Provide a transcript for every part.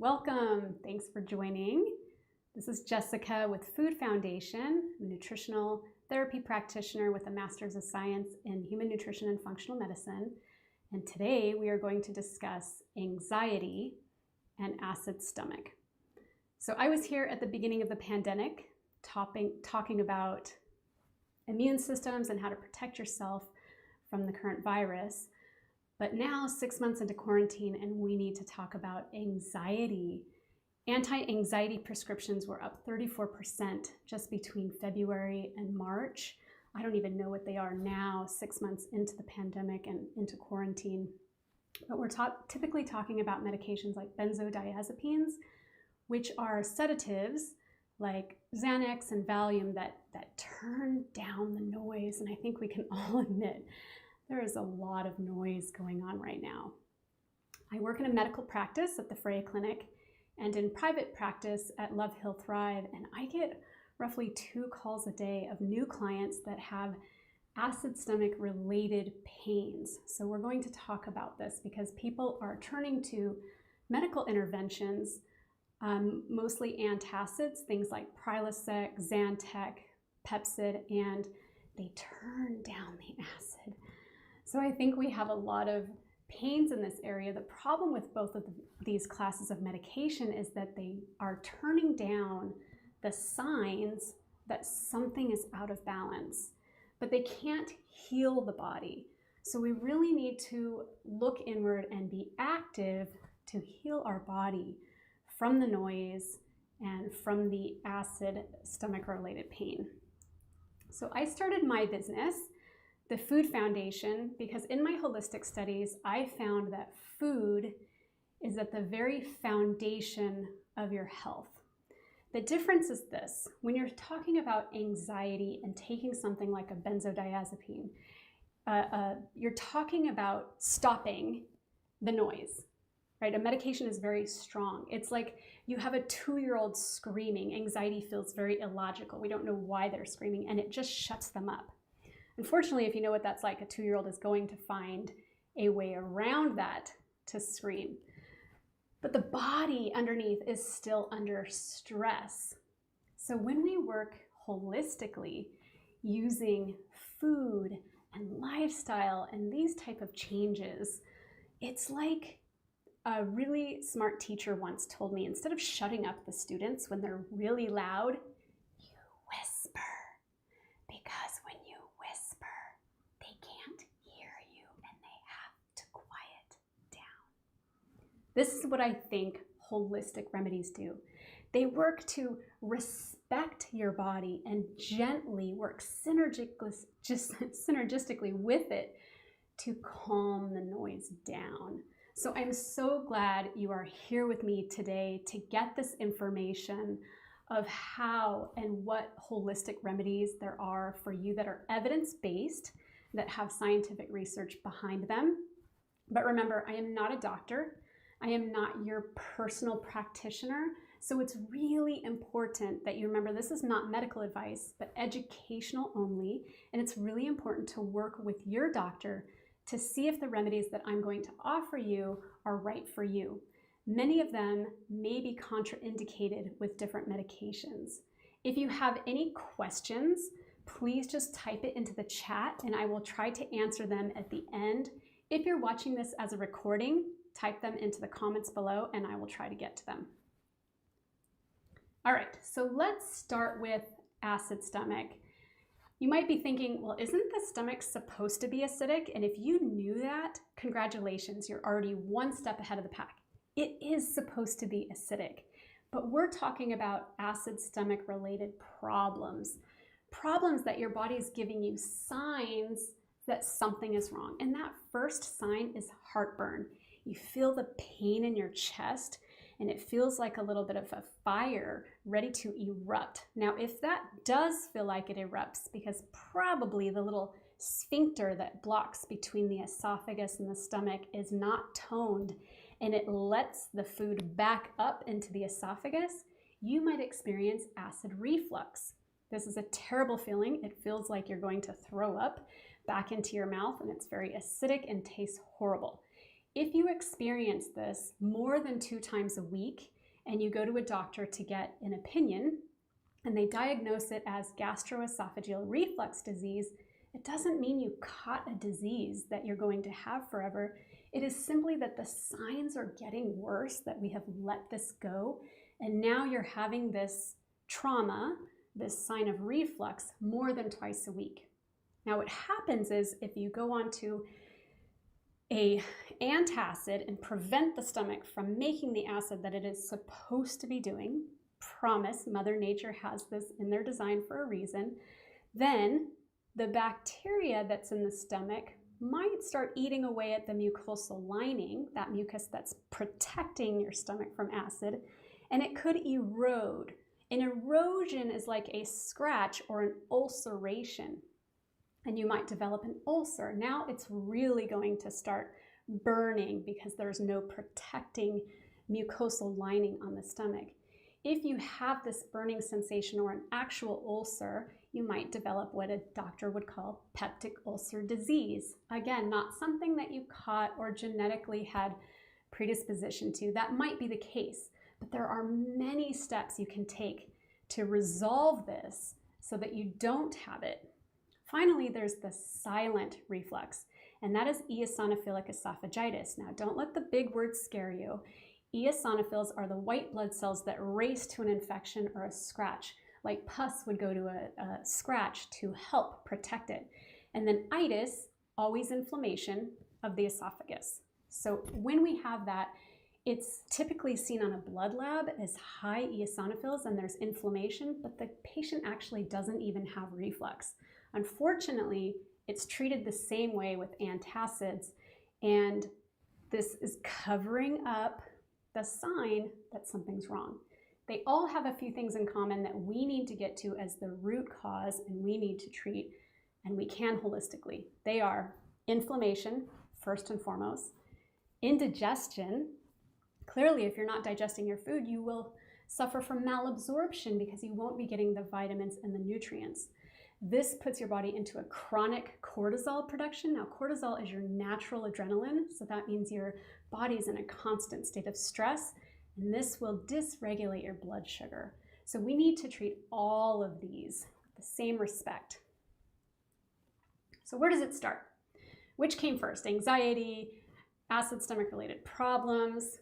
Welcome. Thanks for joining. This is Jessica with Food Foundation, a nutritional therapy practitioner with a Master's of Science in Human Nutrition and Functional Medicine. And today we are going to discuss anxiety and acid stomach. So I was here at the beginning of the pandemic talking about immune systems and how to protect yourself from the current virus. But now, 6 months into quarantine, and we need to talk about anxiety. Anti-anxiety prescriptions were up 34% just between February and March. I don't even know what they are now, 6 months into the pandemic and into quarantine. But we're typically talking about medications like benzodiazepines, which are sedatives like Xanax and Valium that turn down the noise. And I think we can all admit there is a lot of noise going on right now. I work in a medical practice at the Freya Clinic and in private practice at Love Heal Thrive, and I get roughly 2 calls a day of new clients that have acid stomach related pains. So we're going to talk about this because people are turning to medical interventions, mostly antacids, things like Prilosec, Zantac, Pepcid, and they turn down the acid. So I think we have a lot of pains in this area. The problem with both of these classes of medication is that they are turning down the signs that something is out of balance, but they can't heal the body. So we really need to look inward and be active to heal our body from the noise and from the acid stomach related pain. So I started my business, the Food Foundation, because in my holistic studies, I found that food is at the very foundation of your health. The difference is this: when you're talking about anxiety and taking something like a benzodiazepine, you're talking about stopping the noise, right? A medication is very strong. It's like you have a 2-year-old screaming. Anxiety feels very illogical. We don't know why they're screaming, and it just shuts them up. Unfortunately, if you know what that's like, a 2-year-old is going to find a way around that to scream. But the body underneath is still under stress. So when we work holistically using food and lifestyle and these type of changes, it's like a really smart teacher once told me, instead of shutting up the students when they're really loud, you whisper. Because when you whisper, they can't hear you and they have to quiet down. This is what I think holistic remedies do. They work to respect your body and gently work synergistically with it to calm the noise down. So I'm so glad you are here with me today to get this information of how and what holistic remedies there are for you that are evidence-based, that have scientific research behind them. But remember, I am not a doctor. I am not your personal practitioner. So it's really important that you remember this is not medical advice, but educational only. And it's really important to work with your doctor to see if the remedies that I'm going to offer you are right for you. Many of them may be contraindicated with different medications. If you have any questions, please just type it into the chat and I will try to answer them at the end. If you're watching this as a recording, type them into the comments below and I will try to get to them. All right, so let's start with acid stomach. You might be thinking, well, isn't the stomach supposed to be acidic? And if you knew that, congratulations, you're already one step ahead of the pack. It is supposed to be acidic, but we're talking about acid stomach related problems that your body is giving you signs that something is wrong. And that first sign is heartburn. You feel the pain in your chest and it feels like a little bit of a fire ready to erupt. Now, if that does feel like it erupts, because probably the little sphincter that blocks between the esophagus and the stomach is not toned and it lets the food back up into the esophagus, you might experience acid reflux. This is a terrible feeling. It feels like you're going to throw up back into your mouth and it's very acidic and tastes horrible. If you experience this more than 2 times a week and you go to a doctor to get an opinion and they diagnose it as gastroesophageal reflux disease, it doesn't mean you caught a disease that you're going to have forever. It is simply that the signs are getting worse, that we have let this go, and now you're having this trauma, this sign of reflux, more than twice a week. Now what happens is if you go on to an antacid and prevent the stomach from making the acid that it is supposed to be doing, promise, Mother Nature has this in their design for a reason, then the bacteria that's in the stomach might start eating away at the mucosal lining, that mucus that's protecting your stomach from acid, and it could erode. An erosion is like a scratch or an ulceration, and you might develop an ulcer. Now it's really going to start burning because there's no protecting mucosal lining on the stomach. If you have this burning sensation or an actual ulcer, you might develop what a doctor would call peptic ulcer disease. Again, not something that you caught or genetically had predisposition to. That might be the case, but there are many steps you can take to resolve this so that you don't have it. Finally, there's the silent reflux, and that is eosinophilic esophagitis. Now, don't let the big words scare you. Eosinophils are the white blood cells that race to an infection or a scratch, like pus would go to a scratch to help protect it. And then itis, always inflammation of the esophagus. So when we have that, it's typically seen on a blood lab as high eosinophils and there's inflammation, but the patient actually doesn't even have reflux. Unfortunately, it's treated the same way with antacids, and this is covering up the sign that something's wrong. They all have a few things in common that we need to get to as the root cause and we need to treat, and we can holistically. They are inflammation, first and foremost, indigestion. Clearly, if you're not digesting your food, you will suffer from malabsorption because you won't be getting the vitamins and the nutrients. This puts your body into a chronic cortisol production. Now, cortisol is your natural adrenaline, so that means your body's in a constant state of stress, and this will dysregulate your blood sugar. So we need to treat all of these with the same respect. So where does it start? Which came first? Anxiety, acid stomach-related problems?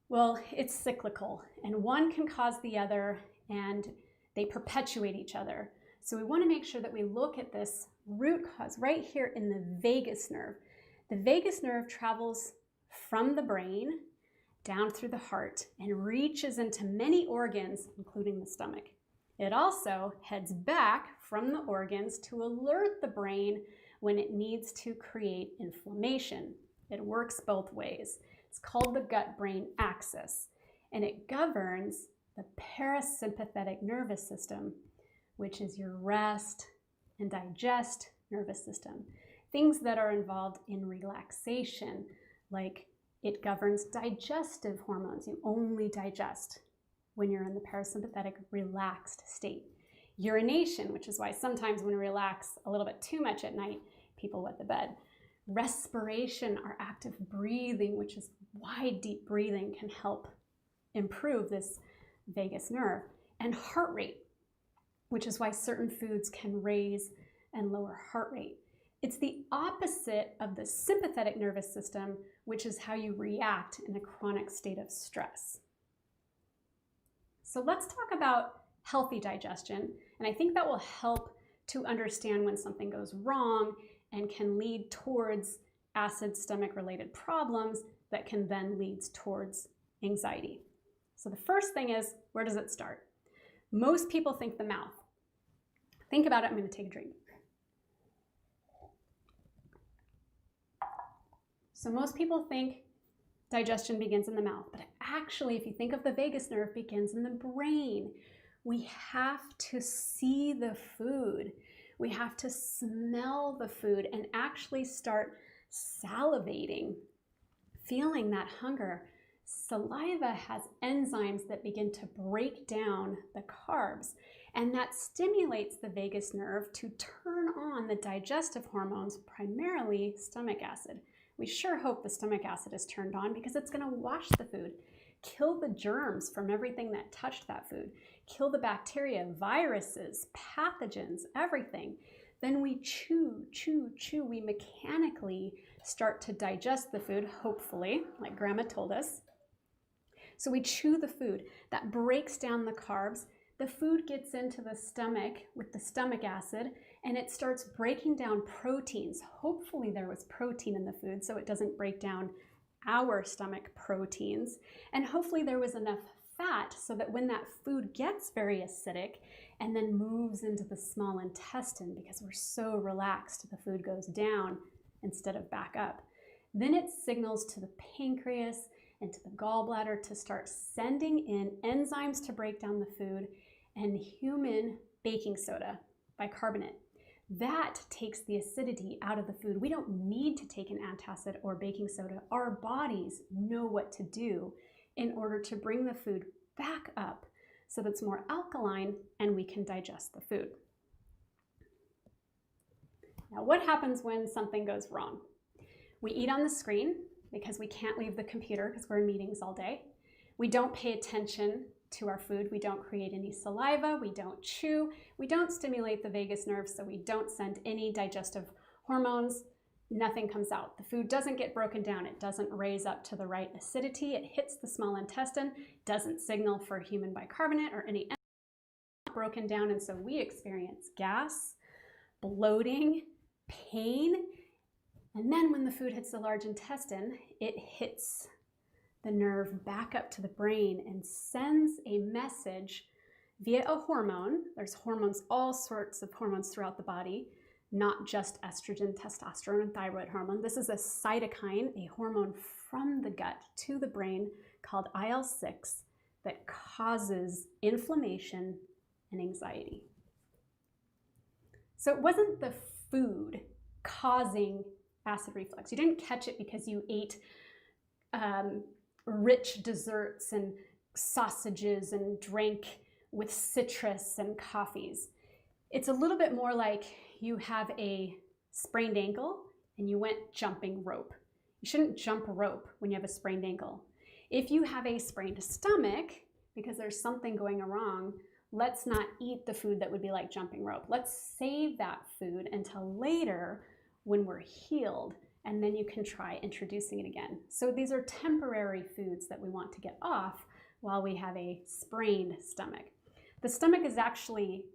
Well, it's cyclical, and one can cause the other, and they perpetuate each other. So we want to make sure that we look at this root cause right here in the vagus nerve. The vagus nerve travels from the brain down through the heart and reaches into many organs, including the stomach. It also heads back from the organs to alert the brain when it needs to create inflammation. It works both ways. It's called the gut-brain axis, and it governs the parasympathetic nervous system, which is your rest and digest nervous system. Things that are involved in relaxation, like it governs digestive hormones. You only digest when you're in the parasympathetic relaxed state. Urination, which is why sometimes when we relax a little bit too much at night, people wet the bed. Respiration, our active breathing, which is why deep breathing can help improve this vagus nerve. And heart rate, which is why certain foods can raise and lower heart rate. It's the opposite of the sympathetic nervous system, which is how you react in a chronic state of stress. So let's talk about healthy digestion, and I think that will help to understand when something goes wrong and can lead towards acid stomach-related problems that can then lead towards anxiety. So the first thing is, where does it start? Most people think the mouth. Think about it. I'm going to take a drink. So most people think digestion begins in the mouth, but actually, if you think of the vagus nerve, it begins in the brain. We have to see the food. We have to smell the food and actually start salivating, feeling that hunger. Saliva has enzymes that begin to break down the carbs, and that stimulates the vagus nerve to turn on the digestive hormones, primarily stomach acid. We sure hope the stomach acid is turned on because it's going to wash the food, kill the germs from everything that touched that food, kill the bacteria, viruses, pathogens, everything. Then we chew. We mechanically start to digest the food, hopefully, like Grandma told us. So we chew the food. That breaks down the carbs. The food gets into the stomach with the stomach acid, and it starts breaking down proteins. Hopefully there was protein in the food so it doesn't break down our stomach proteins. And hopefully there was enough fat so that when that food gets very acidic and then moves into the small intestine, because we're so relaxed, the food goes down instead of back up. Then it signals to the pancreas and to the gallbladder to start sending in enzymes to break down the food and human baking soda, bicarbonate. That takes the acidity out of the food. We don't need to take an antacid or baking soda. Our bodies know what to do in order to bring the food back up so that it's more alkaline and we can digest the food. Now, what happens when something goes wrong? We eat on the screen because we can't leave the computer because we're in meetings all day. We don't pay attention to our food. We don't create any saliva. We don't chew. We don't stimulate the vagus nerve, so we don't send any digestive hormones. Nothing comes out. The food doesn't get broken down. It doesn't raise up to the right acidity. It hits the small intestine, doesn't signal for human bicarbonate or any broken down, and so we experience gas, bloating, pain, and then when the food hits the large intestine, it hits the nerve back up to the brain and sends a message via a hormone. There's hormones, all sorts of hormones throughout the body, not just estrogen, testosterone, and thyroid hormone. This is a cytokine, a hormone from the gut to the brain called IL-6 that causes inflammation and anxiety. So it wasn't the food causing acid reflux. You didn't catch it because you ate rich desserts and sausages and drank with citrus and coffees. It's a little bit more like you have a sprained ankle and you went jumping rope. You shouldn't jump rope when you have a sprained ankle. If you have a sprained stomach because there's something going wrong, let's not eat the food that would be like jumping rope. Let's save that food until later when we're healed, and then you can try introducing it again. So these are temporary foods that we want to get off while we have a sprained stomach. The stomach is actually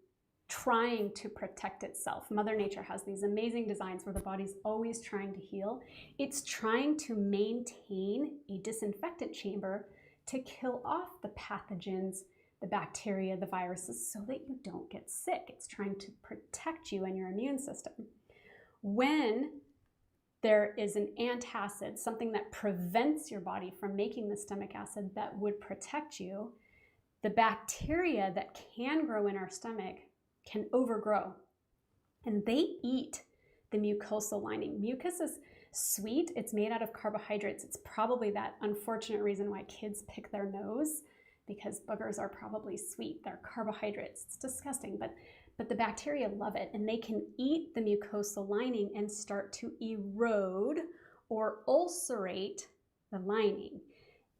trying to protect itself. Mother Nature has these amazing designs where the body's always trying to heal. It's trying to maintain a disinfectant chamber to kill off the pathogens, the bacteria, the viruses, so that you don't get sick. It's trying to protect you and your immune system. When there is an antacid, something that prevents your body from making the stomach acid that would protect you, the bacteria that can grow in our stomach can overgrow, and they eat the mucosal lining. Mucus is sweet. It's made out of carbohydrates. It's probably that unfortunate reason why kids pick their nose, because boogers are probably sweet. They're carbohydrates. It's disgusting, but the bacteria love it, and they can eat the mucosal lining and start to erode or ulcerate the lining.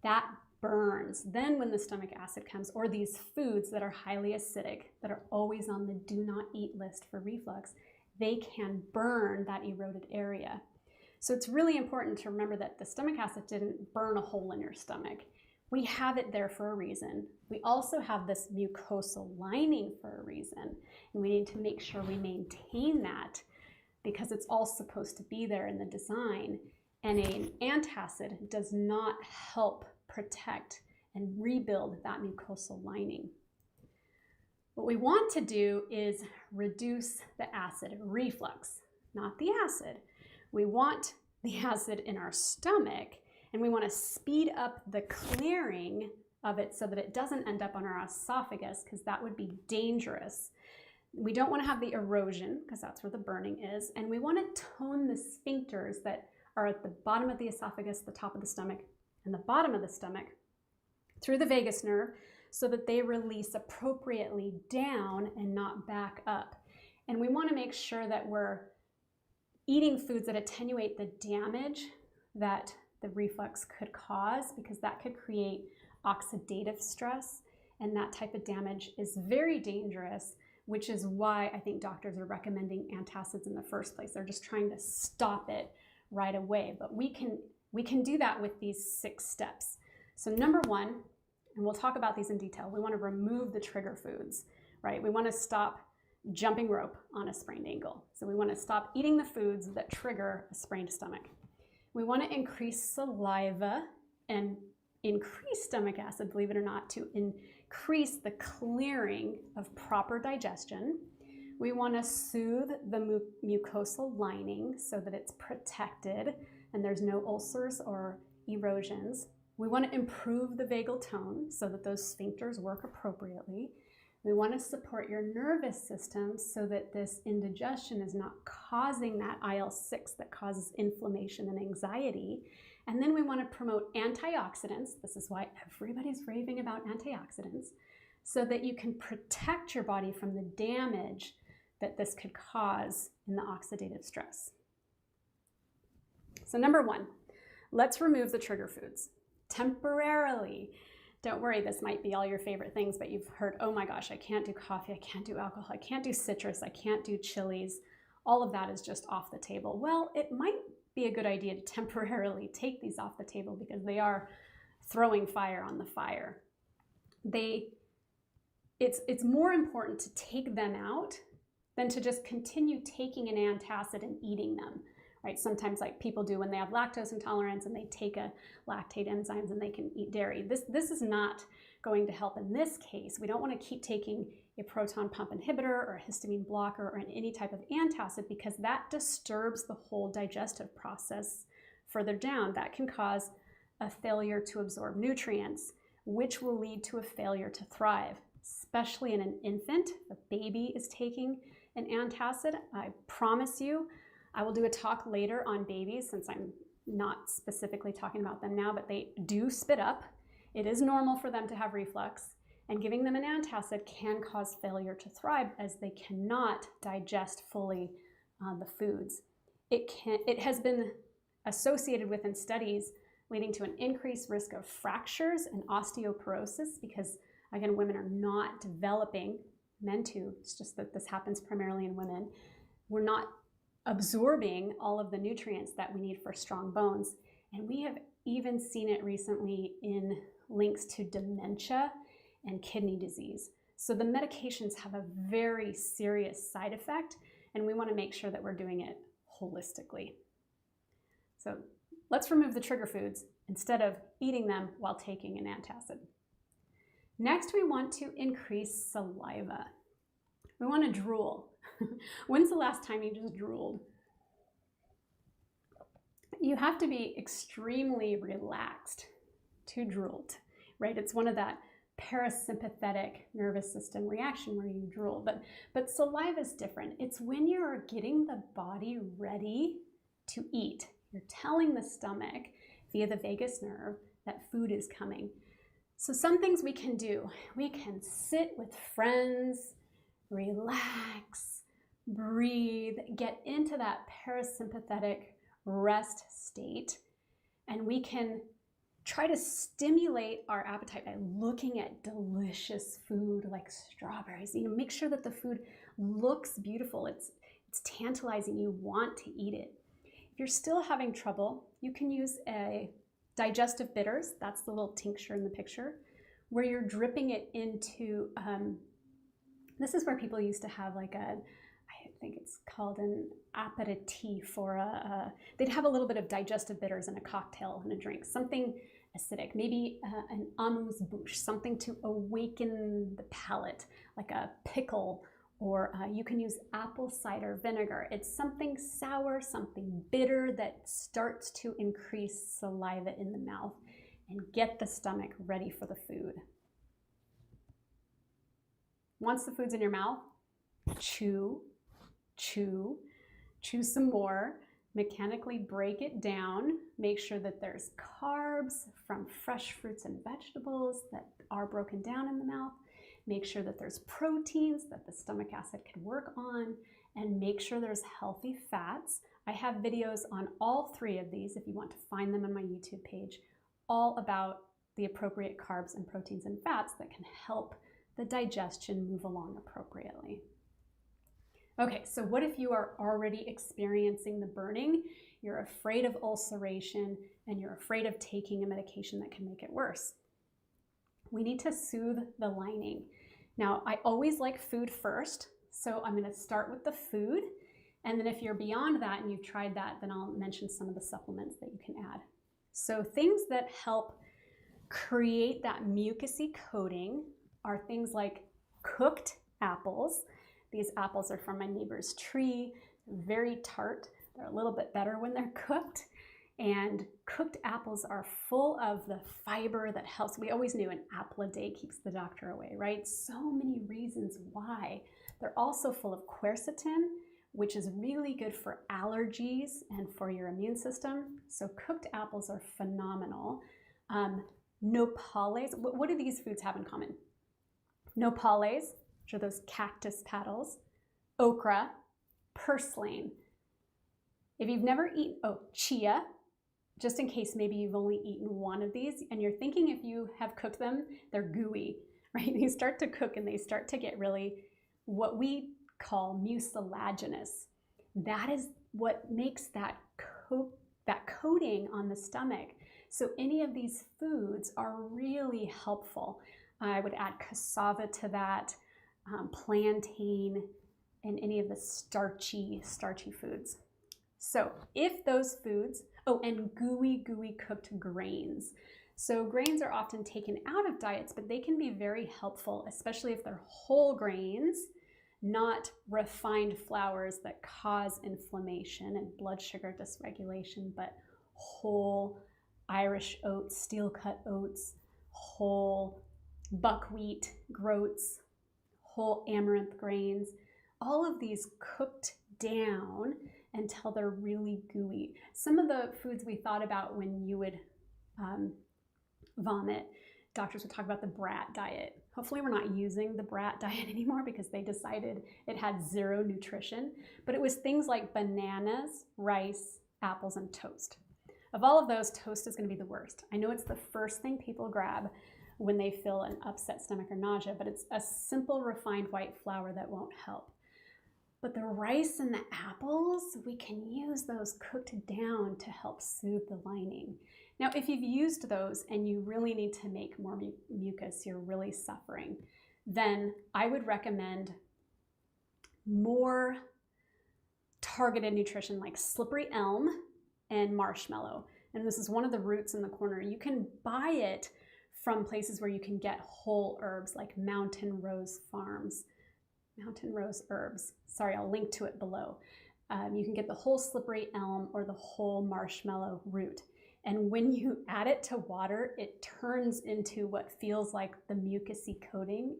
That burns. Then when the stomach acid comes, or these foods that are highly acidic, that are always on the do not eat list for reflux, they can burn that eroded area. So it's really important to remember that the stomach acid didn't burn a hole in your stomach. We have it there for a reason. We also have this mucosal lining for a reason, and we need to make sure we maintain that because it's all supposed to be there in the design. And an antacid does not help protect and rebuild that mucosal lining. What we want to do is reduce the acid reflux, not the acid. We want the acid in our stomach, and we want to speed up the clearing of it so that it doesn't end up on our esophagus, because that would be dangerous. We don't want to have the erosion, because that's where the burning is, and we want to tone the sphincters that are at the bottom of the esophagus, the top of the stomach, and the bottom of the stomach through the vagus nerve so that they release appropriately down and not back up. And we want to make sure that we're eating foods that attenuate the damage that the reflux could cause, because that could create oxidative stress, and that type of damage is very dangerous, which is why I think doctors are recommending antacids in the first place. They're just trying to stop it right away. But we can do that with these 6 steps. So number 1, and we'll talk about these in detail, we want to remove the trigger foods, right? We want to stop jumping rope on a sprained ankle. So we want to stop eating the foods that trigger a sprained stomach. We want to increase saliva and increase stomach acid, believe it or not, to increase the clearing of proper digestion. We want to soothe the mucosal lining so that it's protected and there's no ulcers or erosions. We want to improve the vagal tone so that those sphincters work appropriately. We want to support your nervous system so that this indigestion is not causing that IL-6 that causes inflammation and anxiety. And then we want to promote antioxidants. This is why everybody's raving about antioxidants, so that you can protect your body from the damage that this could cause in the oxidative stress. So number 1, let's remove the trigger foods temporarily. Don't worry, this might be all your favorite things, but you've heard, oh my gosh, I can't do coffee, I can't do alcohol, I can't do citrus, I can't do chilies. All of that is just off the table. Well, it might be a good idea to temporarily take these off the table because they are throwing fire on the fire. It's more important to take them out than to just continue taking an antacid and eating them. Right? Sometimes like people do when they have lactose intolerance and they take a lactate enzymes and they can eat dairy. This is not going to help in this case. We don't want to keep taking a proton pump inhibitor or a histamine blocker or any type of antacid because that disturbs the whole digestive process further down. That can cause a failure to absorb nutrients, which will lead to a failure to thrive, especially in an infant. If a baby is taking an antacid, I promise you, I will do a talk later on babies since I'm not specifically talking about them now, but they do spit up. It is normal for them to have reflux, and giving them an antacid can cause failure to thrive as they cannot digest fully the foods. It has been associated with in studies leading to an increased risk of fractures and osteoporosis because, again, women are not developing, men too, it's just that this happens primarily in women. We're not absorbing all of the nutrients that we need for strong bones. And we have even seen it recently in links to dementia and kidney disease. So the medications have a very serious side effect, and we want to make sure that we're doing it holistically. So let's remove the trigger foods instead of eating them while taking an antacid. Next, we want to increase saliva. We want to drool. When's the last time you just drooled? You have to be extremely relaxed to drool, right? It's one of that parasympathetic nervous system reaction where you drool, but saliva is different. It's when you're getting the body ready to eat. You're telling the stomach via the vagus nerve that food is coming. So some things we can do. We can sit with friends, relax, breathe, get into that parasympathetic rest state, and we can try to stimulate our appetite by looking at delicious food like strawberries. Make sure that the food looks beautiful. It's tantalizing. You want to eat it. If you're still having trouble, you can use a digestive bitters. That's the little tincture in the picture, where you're dripping it into, this is where people used to have like I think it's called an aperitif, or they'd have a little bit of digestive bitters in a cocktail and a drink, something acidic, maybe an amuse-bouche, something to awaken the palate, like a pickle, or you can use apple cider vinegar. It's something sour, something bitter that starts to increase saliva in the mouth and get the stomach ready for the food. Once the food's in your mouth, chew some more, mechanically break it down, make sure that there's carbs from fresh fruits and vegetables that are broken down in the mouth, make sure that there's proteins that the stomach acid can work on, and make sure there's healthy fats. I have videos on all three of these if you want to find them on my YouTube page, all about the appropriate carbs and proteins and fats that can help the digestion move along appropriately. Okay, so what if you are already experiencing the burning, you're afraid of ulceration, and you're afraid of taking a medication that can make it worse? We need to soothe the lining. Now, I always like food first, so I'm going to start with the food, and then if you're beyond that and you've tried that, then I'll mention some of the supplements that you can add. So things that help create that mucousy coating are things like cooked apples. These apples are from my neighbor's tree. They're very tart. They're a little bit better when they're cooked. And cooked apples are full of the fiber that helps. We always knew an apple a day keeps the doctor away, right? So many reasons why. They're also full of quercetin, which is really good for allergies and for your immune system. So cooked apples are phenomenal. Nopales, what do these foods have in common? Nopales, which are those cactus petals, okra, purslane. If you've never eaten, chia, just in case maybe you've only eaten one of these and you're thinking if you have cooked them, they're gooey, right? They start to cook and they start to get really what we call mucilaginous. That is what makes that coating on the stomach. So any of these foods are really helpful. I would add cassava to that, plantain, and any of the starchy foods. So if those foods, and gooey cooked grains. So grains are often taken out of diets, but they can be very helpful, especially if they're whole grains, not refined flours that cause inflammation and blood sugar dysregulation, but whole Irish oats, steel cut oats, whole buckwheat, groats, whole amaranth grains, all of these cooked down until they're really gooey. Some of the foods we thought about when you would vomit, doctors would talk about the brat diet. Hopefully we're not using the brat diet anymore because they decided it had zero nutrition, but it was things like bananas, rice, apples, and toast. Of all of those, toast is going to be the worst. I know it's the first thing people grab when they feel an upset stomach or nausea, but it's a simple refined white flour that won't help. But the rice and the apples, we can use those cooked down to help soothe the lining. Now, if you've used those and you really need to make more mucus, you're really suffering, then I would recommend more targeted nutrition like slippery elm and marshmallow. And this is one of the roots in the corner. You can buy it from places where you can get whole herbs like Mountain Rose Farms. Mountain Rose Herbs. Sorry, I'll link to it below. You can get the whole slippery elm or the whole marshmallow root. And when you add it to water, it turns into what feels like the mucousy coating.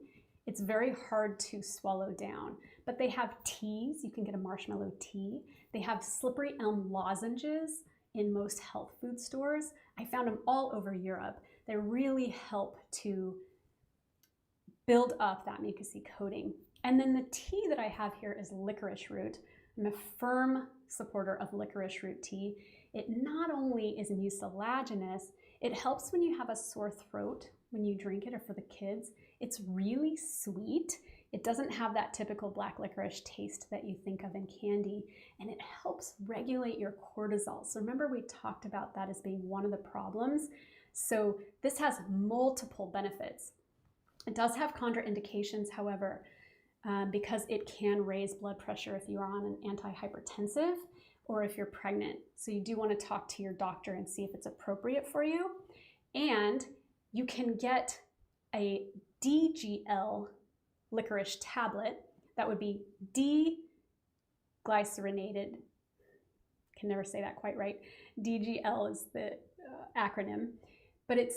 It's very hard to swallow down. But they have teas. You can get a marshmallow tea. They have slippery elm lozenges in most health food stores. I found them all over Europe. They really help to build up that mucousy coating. And then the tea that I have here is licorice root. I'm a firm supporter of licorice root tea. It not only is mucilaginous, it helps when you have a sore throat when you drink it, or for the kids. It's really sweet. It doesn't have that typical black licorice taste that you think of in candy, and it helps regulate your cortisol. So remember, we talked about that as being one of the problems. So this has multiple benefits. It does have contraindications, however, because it can raise blood pressure if you are on an antihypertensive or if you're pregnant. So you do want to talk to your doctor and see if it's appropriate for you. And you can get a DGL licorice tablet that would be D-glycerinated. Can never say that quite right. DGL is the acronym, but it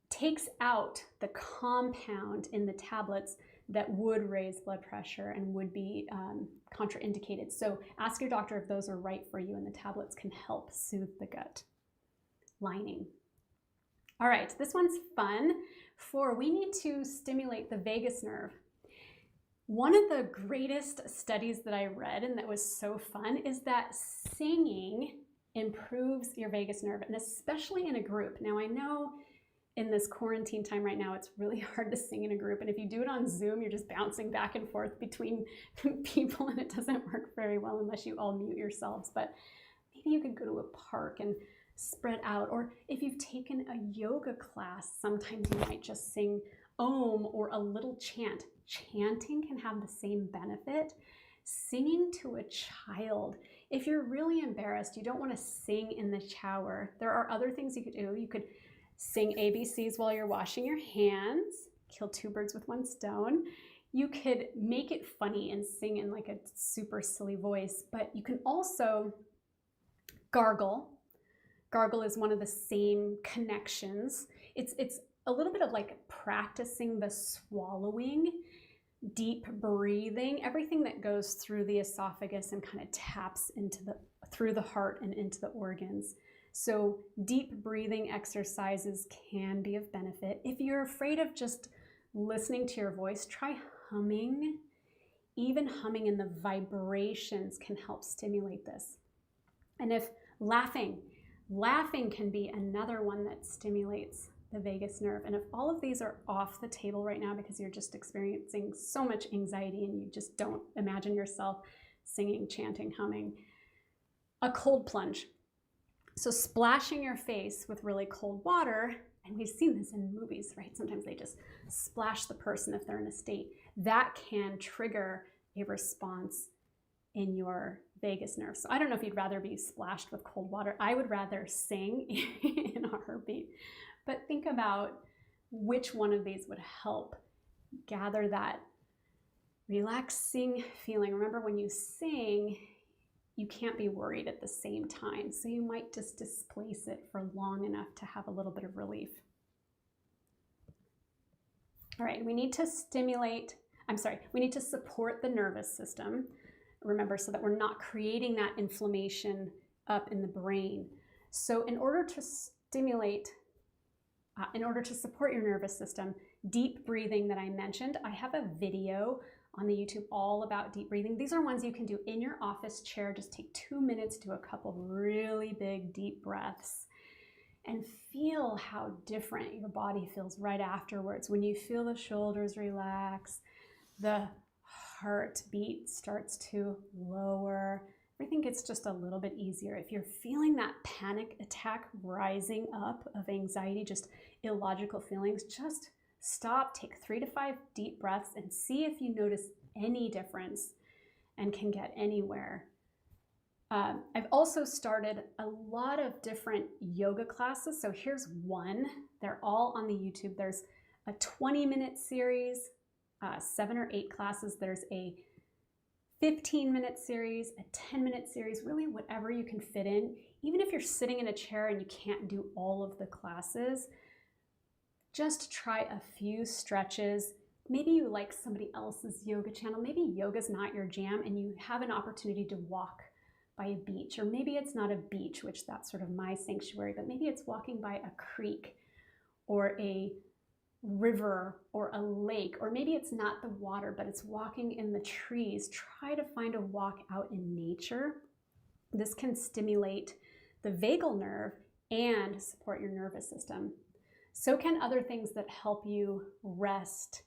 takes out the compound in the tablets that would raise blood pressure and would be contraindicated. So ask your doctor if those are right for you, and the tablets can help soothe the gut lining. All right, this one's fun. We need to stimulate the vagus nerve. One of the greatest studies that I read and that was so fun is that singing improves your vagus nerve, and especially in a group. Now, I know in this quarantine time right now, it's really hard to sing in a group. And if you do it on Zoom, you're just bouncing back and forth between people and it doesn't work very well unless you all mute yourselves. But maybe you could go to a park and spread out. Or if you've taken a yoga class, sometimes you might just sing Om or a little chant. Chanting can have the same benefit. Singing to a child. If you're really embarrassed, you don't want to sing in the shower, there are other things you could do. You could sing ABCs while you're washing your hands, kill two birds with one stone. You could make it funny and sing in like a super silly voice, but you can also gargle. Gargle is one of the same connections. It's a little bit of like practicing the swallowing, deep breathing, everything that goes through the esophagus and kind of taps into through the heart and into the organs. So deep breathing exercises can be of benefit. If you're afraid of just listening to your voice, try humming. Even humming and the vibrations can help stimulate this. And if laughing can be another one that stimulates the vagus nerve. And if all of these are off the table right now because you're just experiencing so much anxiety and you just don't imagine yourself singing, chanting, humming, a cold plunge. So splashing your face with really cold water, and we've seen this in movies, right? Sometimes they just splash the person if they're in a state. That can trigger a response in your vagus nerve. So I don't know if you'd rather be splashed with cold water. I would rather sing in a heartbeat. But think about which one of these would help gather that relaxing feeling. Remember, when you sing, you can't be worried at the same time. So you might just displace it for long enough to have a little bit of relief. All right, we need to support the nervous system. Remember, so that we're not creating that inflammation up in the brain. So in order to support your nervous system, deep breathing that I mentioned, I have a video on the YouTube all about deep breathing. These are ones you can do in your office chair. Just take 2 minutes, do a couple of really big deep breaths and feel how different your body feels right afterwards. When you feel the shoulders relax, the heartbeat starts to lower, everything gets just a little bit easier. If you're feeling that panic attack rising up of anxiety, just illogical feelings, just stop, take 3 to 5 deep breaths and see if you notice any difference and can get anywhere. I've also started a lot of different yoga classes. So here's one. They're all on the YouTube. There's a 20-minute series, 7 or 8 classes. There's a 15-minute series, a 10-minute series, really whatever you can fit in. Even if you're sitting in a chair and you can't do all of the classes, just try a few stretches. Maybe you like somebody else's yoga channel. Maybe yoga's not your jam and you have an opportunity to walk by a beach, or maybe it's not a beach, which that's sort of my sanctuary, but maybe it's walking by a creek or a river or a lake, or maybe it's not the water, but it's walking in the trees. Try to find a walk out in nature. This can stimulate the vagal nerve and support your nervous system. So can other things that help you rest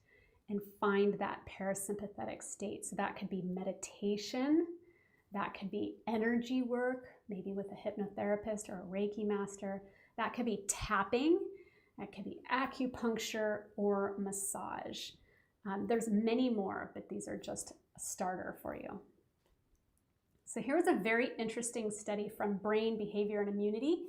and find that parasympathetic state. So that could be meditation, that could be energy work, maybe with a hypnotherapist or a Reiki master. That could be tapping, that could be acupuncture or massage. There's many more, but these are just a starter for you. So here's a very interesting study from Brain, Behavior, and Immunity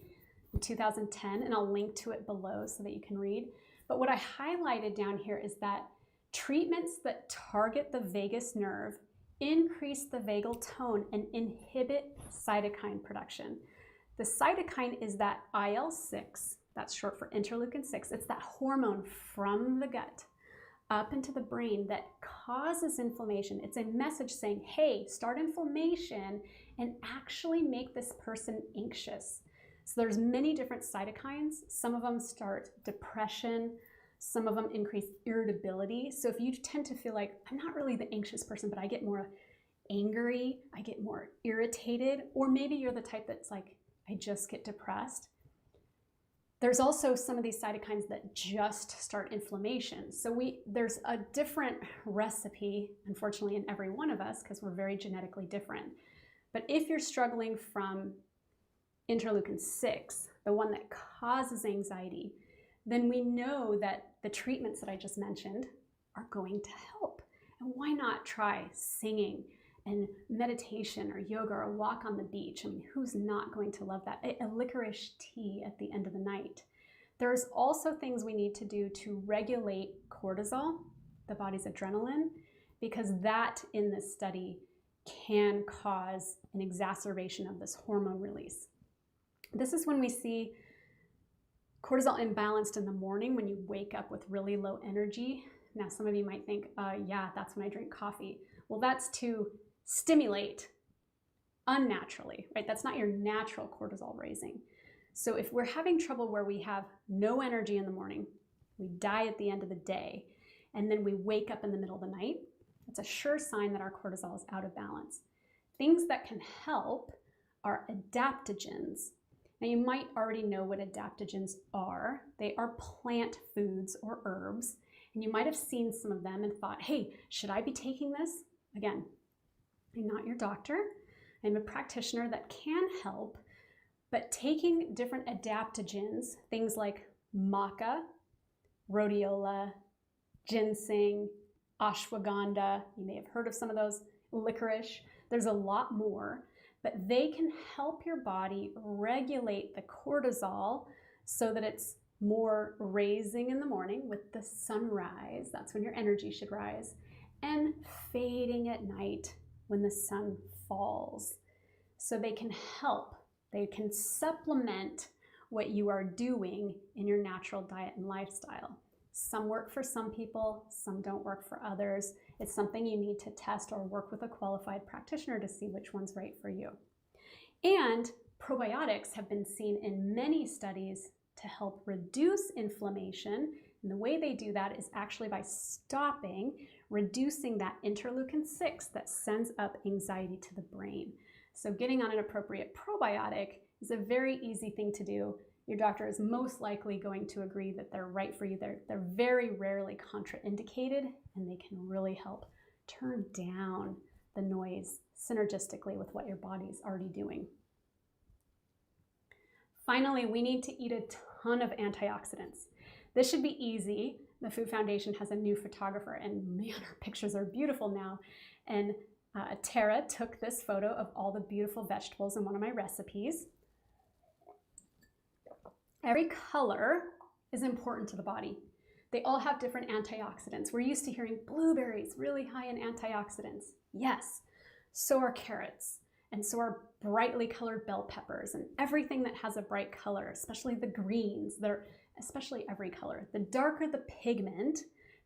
in 2010, and I'll link to it below so that you can read. But what I highlighted down here is that treatments that target the vagus nerve increase the vagal tone and inhibit cytokine production. The cytokine is that IL-6, that's short for interleukin-6. It's that hormone from the gut up into the brain that causes inflammation. It's a message saying, hey, start inflammation and actually make this person anxious. So there's many different cytokines. Some of them start depression, Some of them increase irritability. So if you tend to feel like, I'm not really the anxious person, but I get more angry, I get more irritated, or maybe you're the type that's like, I just get depressed. There's also some of these cytokines that just start inflammation. So there's a different recipe, unfortunately, in every one of us because we're very genetically different. But if you're struggling from interleukin 6, the one that causes anxiety, then we know that the treatments that I just mentioned are going to help. And why not try singing and meditation or yoga or a walk on the beach? I mean, who's not going to love that? A licorice tea at the end of the night. There's also things we need to do to regulate cortisol, the body's adrenaline, because that in this study can cause an exacerbation of this hormone release. This is when we see cortisol imbalanced in the morning when you wake up with really low energy. Now, some of you might think, yeah, that's when I drink coffee. Well, that's to stimulate unnaturally, right? That's not your natural cortisol raising. So if we're having trouble where we have no energy in the morning, we die at the end of the day, and then we wake up in the middle of the night, it's a sure sign that our cortisol is out of balance. Things that can help are adaptogens. Now, you might already know what adaptogens are. They are plant foods or herbs, and you might have seen some of them and thought, hey, should I be taking this? Again, I'm not your doctor. I'm a practitioner that can help, but taking different adaptogens, things like maca, rhodiola, ginseng, ashwagandha, you may have heard of some of those, licorice, there's a lot more, but they can help your body regulate the cortisol so that it's more raising in the morning with the sunrise, that's when your energy should rise, and fading at night when the sun falls. So they can help, they can supplement what you are doing in your natural diet and lifestyle. Some work for some people, some don't work for others. It's something you need to test or work with a qualified practitioner to see which one's right for you. And probiotics have been seen in many studies to help reduce inflammation. And the way they do that is actually by reducing that interleukin 6 that sends up anxiety to the brain. So getting on an appropriate probiotic is a very easy thing to do. Your doctor is most likely going to agree that they're right for you. They're very rarely contraindicated, and they can really help turn down the noise synergistically with what your body's already doing. Finally, we need to eat a ton of antioxidants. This should be easy. The Food Foundation has a new photographer, and man, her pictures are beautiful now. And Tara took this photo of all the beautiful vegetables in one of my recipes. Every color is important to the body. They all have different antioxidants. We're used to hearing blueberries, really high in antioxidants. Yes, so are carrots, and so are brightly colored bell peppers, and everything that has a bright color, especially the greens, especially every color. The darker the pigment,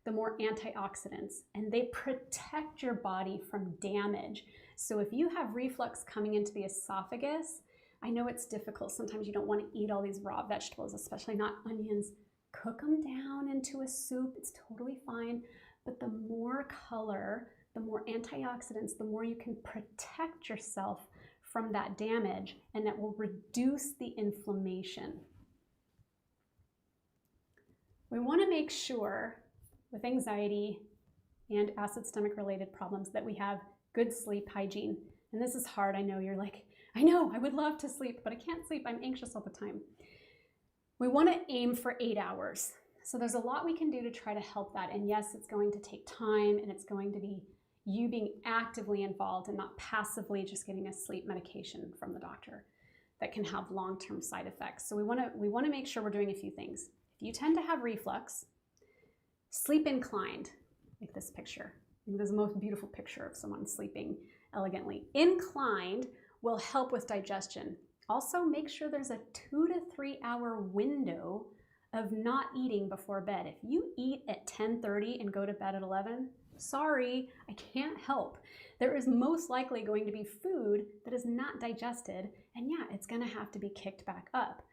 the more antioxidants, and they protect your body from damage. So if you have reflux coming into the esophagus, I know it's difficult. Sometimes you don't want to eat all these raw vegetables, especially not onions. Cook them down into a soup. It's totally fine. But the more color, the more antioxidants, the more you can protect yourself from that damage, and that will reduce the inflammation. We want to make sure with anxiety and acid stomach related problems that we have good sleep hygiene. And this is hard. I know you're like, I know, I would love to sleep, but I can't sleep. I'm anxious all the time. We want to aim for 8 hours. So there's a lot we can do to try to help that. And yes, it's going to take time, and it's going to be you being actively involved and not passively just getting a sleep medication from the doctor that can have long-term side effects. So we want to make sure we're doing a few things. If you tend to have reflux, sleep inclined, like this picture. I think this is the most beautiful picture of someone sleeping elegantly. Inclined will help with digestion. Also, make sure there's a 2 to 3 hour window of not eating before bed. If you eat at 10:30 and go to bed at 11, sorry, I can't help. There is most likely going to be food that is not digested, and yeah, it's gonna have to be kicked back up.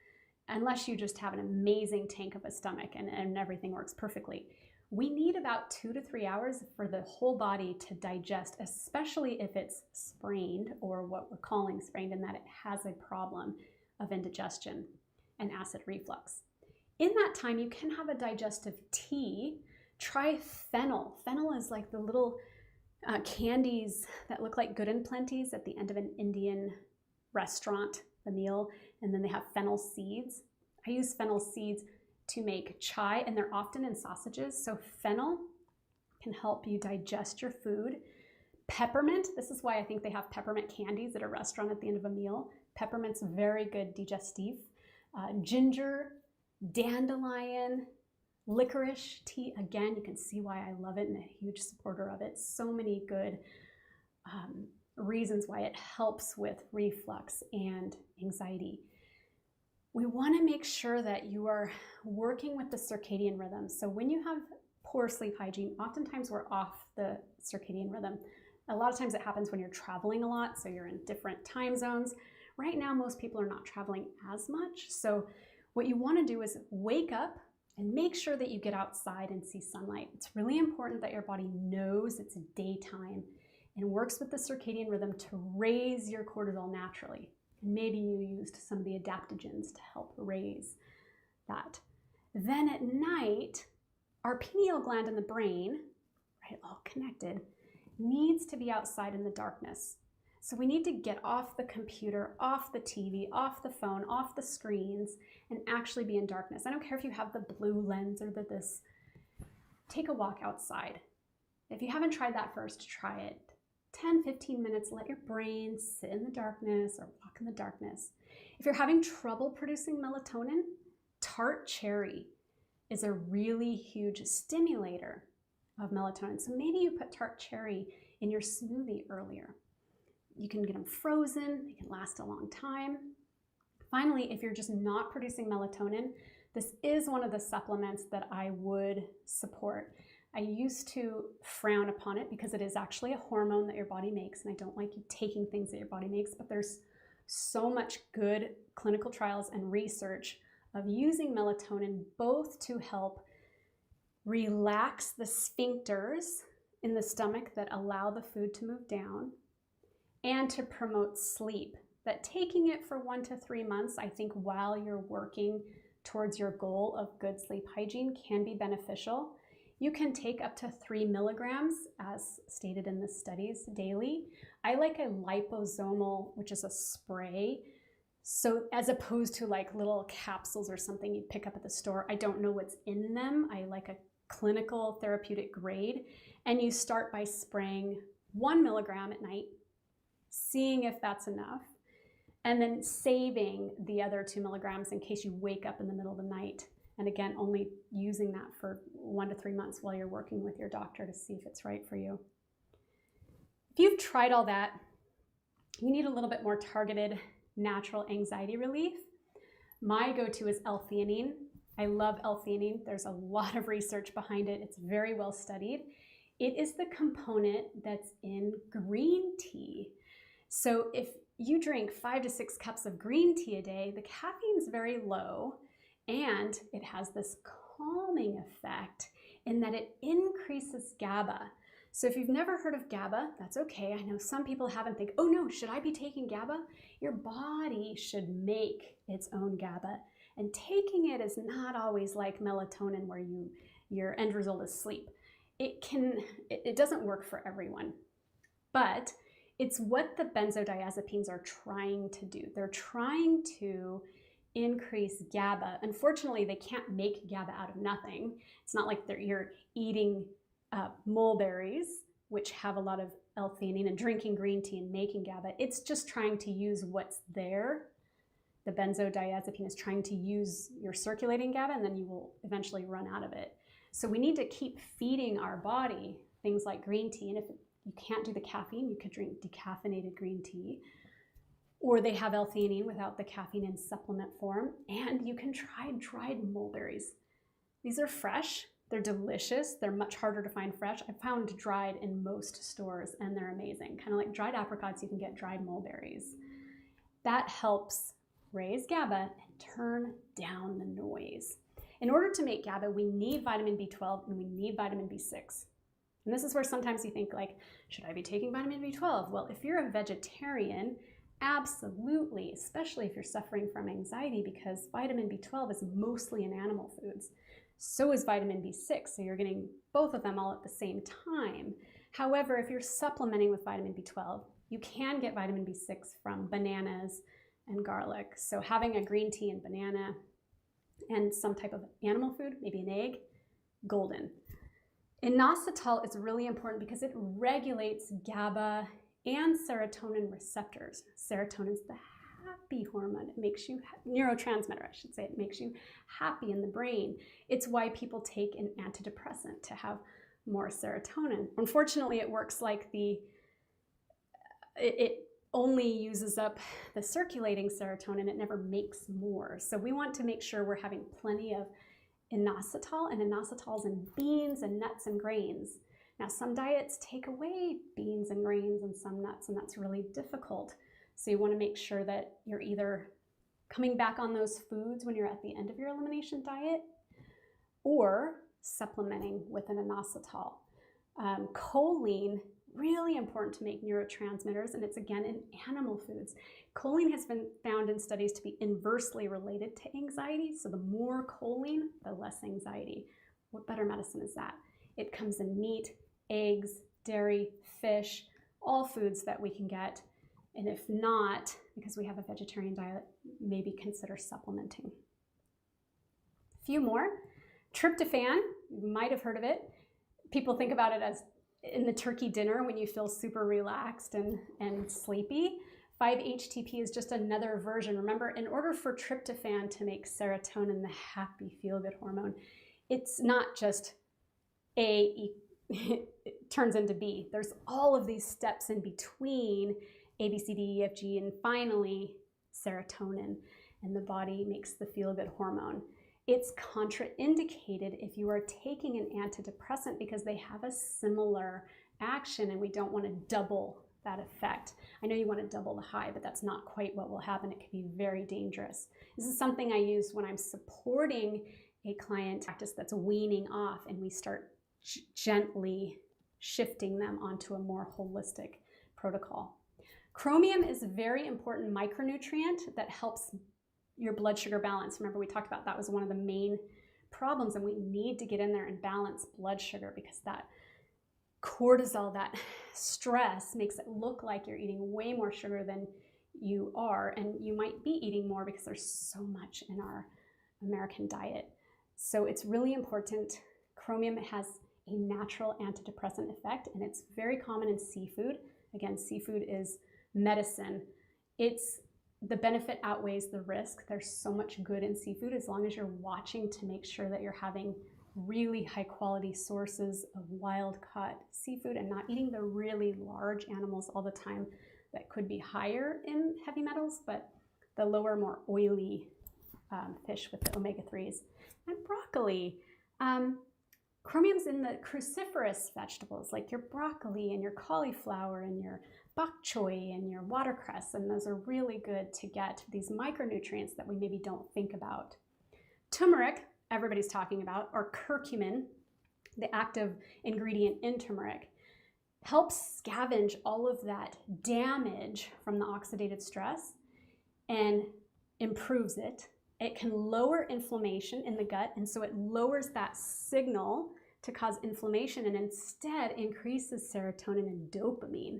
unless you just have an amazing tank of a stomach and everything works perfectly. We need about 2 to 3 hours for the whole body to digest, especially if it's sprained, or what we're calling sprained, in that it has a problem of indigestion and acid reflux. In that time, you can have a digestive tea. Try fennel. Fennel is like the little candies that look like Good and Plenty's at the end of an Indian restaurant, the meal, and then they have fennel seeds. I use fennel seeds to make chai, and they're often in sausages. So fennel can help you digest your food. Peppermint, this is why I think they have peppermint candies at a restaurant at the end of a meal. Peppermint's very good digestif. Ginger, dandelion, licorice tea. Again, you can see why I love it and a huge supporter of it. So many good reasons why it helps with reflux and anxiety. We want to make sure that you are working with the circadian rhythm. So when you have poor sleep hygiene, oftentimes we're off the circadian rhythm. A lot of times it happens when you're traveling a lot, so you're in different time zones. Right now, most people are not traveling as much. So what you want to do is wake up and make sure that you get outside and see sunlight. It's really important that your body knows it's daytime and works with the circadian rhythm to raise your cortisol naturally. And maybe you used some of the adaptogens to help raise that. Then at night, our pineal gland in the brain, right, all connected, needs to be outside in the darkness. So we need to get off the computer, off the TV, off the phone, off the screens, and actually be in darkness. I don't care if you have the blue lens or this. Take a walk outside. If you haven't tried that first, try it. 10, 15 minutes, let your brain sit in the darkness or walk in the darkness. If you're having trouble producing melatonin, tart cherry is a really huge stimulator of melatonin. So maybe you put tart cherry in your smoothie earlier. You can get them frozen, they can last a long time. Finally, if you're just not producing melatonin, this is one of the supplements that I would support. I used to frown upon it because it is actually a hormone that your body makes, and I don't like you taking things that your body makes, but there's so much good clinical trials and research of using melatonin both to help relax the sphincters in the stomach that allow the food to move down, and to promote sleep. That taking it for 1 to 3 months, I think, while you're working towards your goal of good sleep hygiene can be beneficial. You can take up to 3 milligrams, as stated in the studies, daily. I like a liposomal, which is a spray. So as opposed to like little capsules or something you'd pick up at the store, I don't know what's in them. I like a clinical therapeutic grade. And you start by spraying 1 milligram at night, seeing if that's enough, and then saving the other 2 milligrams in case you wake up in the middle of the night. And again, only using that for 1 to 3 months while you're working with your doctor to see if it's right for you. If you've tried all that, you need a little bit more targeted natural anxiety relief. My go-to is l-theanine. I love l-theanine. There's a lot of research behind it. It's very well studied. It is the component that's in green tea. So if you drink 5 to 6 cups of green tea a day, the caffeine's very low, and it has this calming effect in that it increases GABA. So if you've never heard of GABA, that's okay. I know some people haven't. Think, oh no, should I be taking GABA? Your body should make its own GABA. And taking it is not always like melatonin where your end result is sleep. It doesn't work for everyone, but it's what the benzodiazepines are trying to do. They're trying to increase GABA. Unfortunately, they can't make GABA out of nothing. It's not like you're eating mulberries, which have a lot of l-theanine, and drinking green tea and making GABA. It's just trying to use what's there. The benzodiazepine is trying to use your circulating GABA, and then you will eventually run out of it. So we need to keep feeding our body things like green tea. And if you can't do the caffeine, you could drink decaffeinated green tea. Or they have L-theanine without the caffeine in supplement form. And you can try dried mulberries. These are fresh. They're delicious. They're much harder to find fresh. I found dried in most stores, and they're amazing. Kind of like dried apricots, you can get dried mulberries. That helps raise GABA and turn down the noise. In order to make GABA, we need vitamin B12 and we need vitamin B6. And this is where sometimes you think like, should I be taking vitamin B12? Well, if you're a vegetarian, absolutely, especially if you're suffering from anxiety, because vitamin B12 is mostly in animal foods. So is vitamin B6, so you're getting both of them all at the same time. However, if you're supplementing with vitamin B12, you can get vitamin B6 from bananas and garlic. So having a green tea and banana and some type of animal food, maybe an egg, golden. Inositol is really important because it regulates GABA and serotonin receptors. Serotonin is the happy hormone. It makes you, neurotransmitter, I should say. It makes you happy in the brain. It's why people take an antidepressant to have more serotonin. Unfortunately, it works like it only uses up the circulating serotonin. It never makes more. So we want to make sure we're having plenty of inositol, and inositol is in beans and nuts and grains. Now, some diets take away beans and grains and some nuts, and that's really difficult. So you want to make sure that you're either coming back on those foods when you're at the end of your elimination diet or supplementing with an inositol. Choline, really important to make neurotransmitters, and it's again in animal foods. Choline has been found in studies to be inversely related to anxiety, so the more choline, the less anxiety. What better medicine is that? It comes in meat, eggs, dairy, fish, all foods that we can get, and if not, because we have a vegetarian diet, maybe consider supplementing. A few more. Tryptophan, you might have heard of it. People think about it as in the turkey dinner when you feel super relaxed and sleepy. 5-HTP is just another version. Remember, in order for tryptophan to make serotonin, the happy, feel-good hormone, it's not just A it turns into B. There's all of these steps in between A, B, C, D, E, F, G, and finally serotonin, and the body makes the feel-good hormone. It's contraindicated if you are taking an antidepressant because they have a similar action and we don't want to double that effect. I know you want to double the high, but that's not quite what will happen. It can be very dangerous. This is something I use when I'm supporting a client practice that's weaning off and we start gently shifting them onto a more holistic protocol. Chromium is a very important micronutrient that helps your blood sugar balance. Remember, we talked about that was one of the main problems, and we need to get in there and balance blood sugar because that cortisol, that stress, makes it look like you're eating way more sugar than you are, and you might be eating more because there's so much in our American diet. So it's really important. Chromium has a natural antidepressant effect, and it's very common in seafood. Again, seafood is medicine. The benefit outweighs the risk. There's so much good in seafood as long as you're watching to make sure that you're having really high quality sources of wild caught seafood and not eating the really large animals all the time that could be higher in heavy metals, but the lower, more oily fish with the omega-3s. And broccoli. Chromium's in the cruciferous vegetables like your broccoli and your cauliflower and your bok choy and your watercress, and those are really good to get these micronutrients that we maybe don't think about. Turmeric, everybody's talking about, or curcumin, the active ingredient in turmeric, helps scavenge all of that damage from the oxidative stress and improves it. It can lower inflammation in the gut, and so it lowers that signal to cause inflammation and instead increases serotonin and dopamine.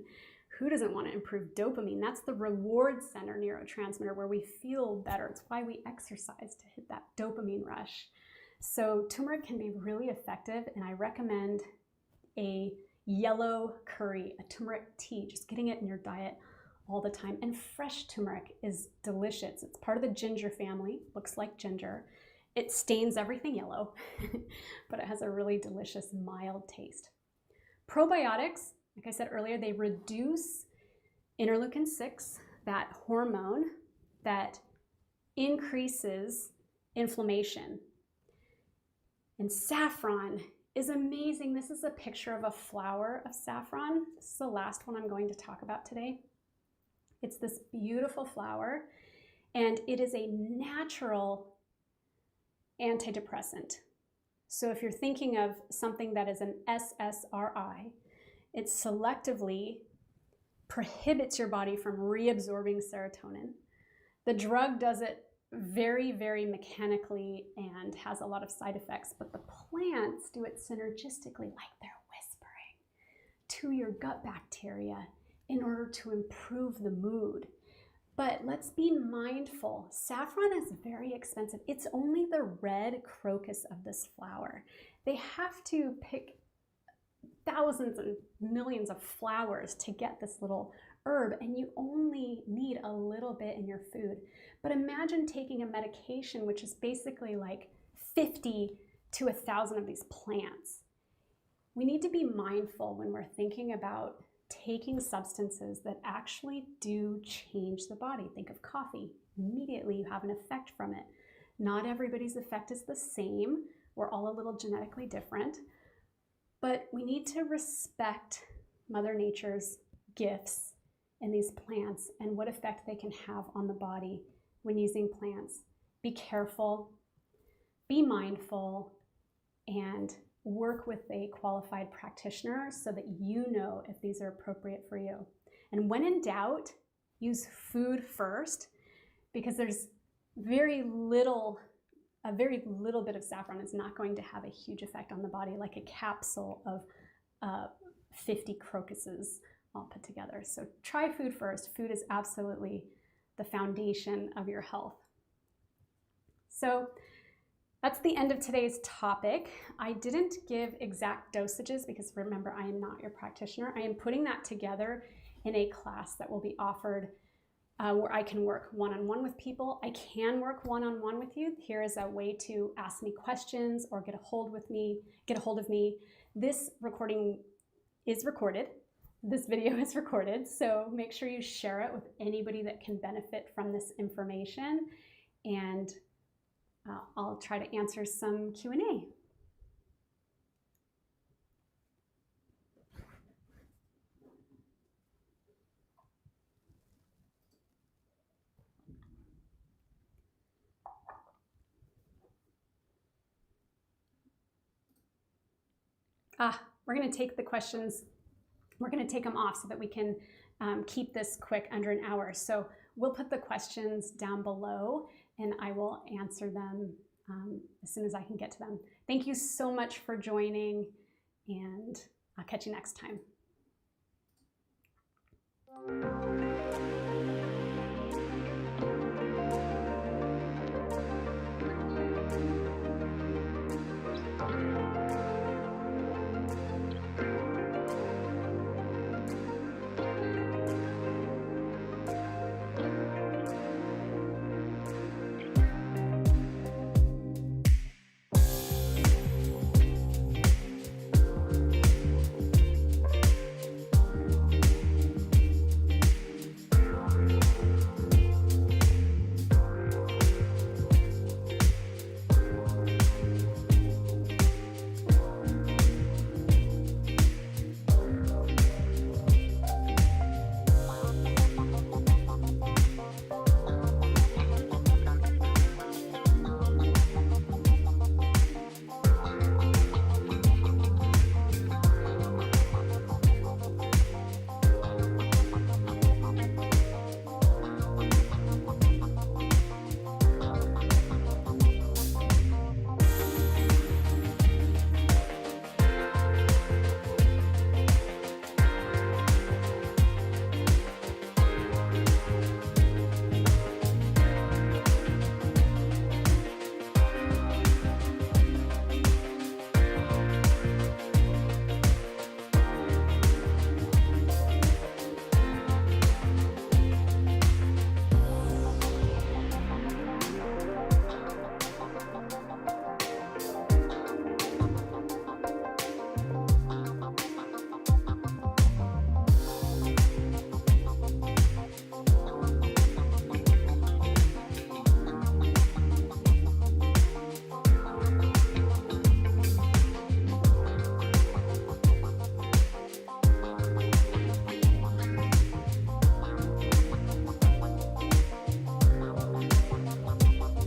Who doesn't want to improve dopamine? That's the reward center neurotransmitter where we feel better. It's why we exercise, to hit that dopamine rush. So turmeric can be really effective, and I recommend a yellow curry, a turmeric tea, just getting it in your diet all the time. And fresh turmeric is delicious. It's part of the ginger family, looks like ginger. It stains everything yellow, but it has a really delicious, mild taste. Probiotics, like I said earlier, they reduce interleukin-6, that hormone that increases inflammation. And saffron is amazing. This is a picture of a flower of saffron. This is the last one I'm going to talk about today. It's this beautiful flower, And it is a natural antidepressant. So if you're thinking of something that is an SSRI, it selectively prohibits your body from reabsorbing serotonin. The drug does it very, very mechanically and has a lot of side effects, but the plants do it synergistically, like they're whispering to your gut bacteria in order to improve the mood. But let's be mindful. Saffron is very expensive. It's only the red crocus of this flower. They have to pick thousands and millions of flowers to get this little herb, and you only need a little bit in your food. But imagine taking a medication which is basically like 50 to 1,000 of these plants. We need to be mindful when we're thinking about taking substances that actually do change the body. Think of coffee. Immediately you have an effect from it. Not everybody's effect is the same. We're all a little genetically different. But we need to respect Mother Nature's gifts in these plants and what effect they can have on the body when using plants. Be careful, be mindful, and work with a qualified practitioner so that you know if these are appropriate for you. And when in doubt, use food first, because there's a very little bit of saffron is not going to have a huge effect on the body, like a capsule of 50 crocuses all put together. So try food first. Food is absolutely the foundation of your health. So that's the end of today's topic. I didn't give exact dosages because remember, I am not your practitioner. I am putting that together in a class that will be offered where I can work one-on-one with people. I can work one-on-one with you. Here is a way to ask me questions or get a hold of me. This recording is recorded. This video is recorded, so make sure you share it with anybody that can benefit from this information, and I'll try to answer some Q&A. We're going to take the questions, we're going to take them off so that we can keep this quick, under an hour. So we'll put the questions down below and I will answer them as soon as I can get to them. Thank you so much for joining, and I'll catch you next time.